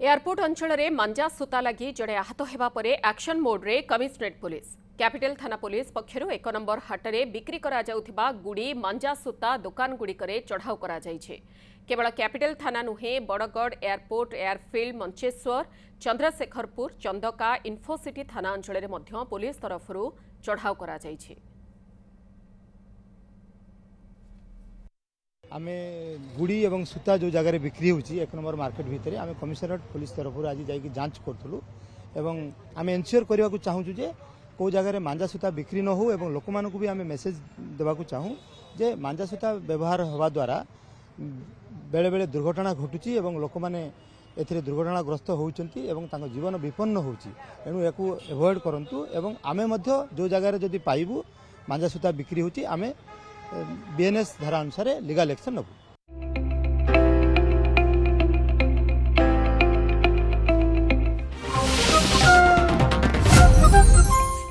Airport अंचल में मांजा सूता लगी जड़े आहत होगा पर एक्शन मोड्रे कमिशनरेट पुलिस कैपिटल थाना पुलिस पक्षर 1 नंबर हाटरे बिक्री करा जाउथिबा गुड़ी मांजा सूता दुकान गुड़िकरे चढ़ाऊ करा जाइछे। केवल कैपिटल थाना नुहे बड़गड़ एयरपोर्ट एयरफिल्ड मंचेश्वर चंद्रशेखरपुर चंदका इन्फोसिटी थाना अंचल में पुलिस तरफ चढ़ाऊ करा जाइछे। आमे गुड़ी एवं सूता जो जगह बिक्री होची 1 नंबर मार्केट भितर आमे कमिशनरेट पुलिस तरफ आज जाइए जांच करथुलु एवं आमे एनश्योर करबा को चाहूँ जे को जगह मांजा सूता बिक्री न हो एवं लोक मानक भी आमे मेसेज देबा को चाहूँ जे मांजा सूता व्यवहार होवा द्वारा बेले बेले दुर्घटना घटुची एवं लोक माने एथिरे दुर्घटनाग्रस्त होउचंती एवं तांको जीवन विपन्न होउची एनु याकू एवॉइड करंतु एवं आमे मध्य जो जगह जदि पाइबु मांजा सूता बिक्री होची आमे बीएनएस धारा अनुसार लीगल एक्शन नबु।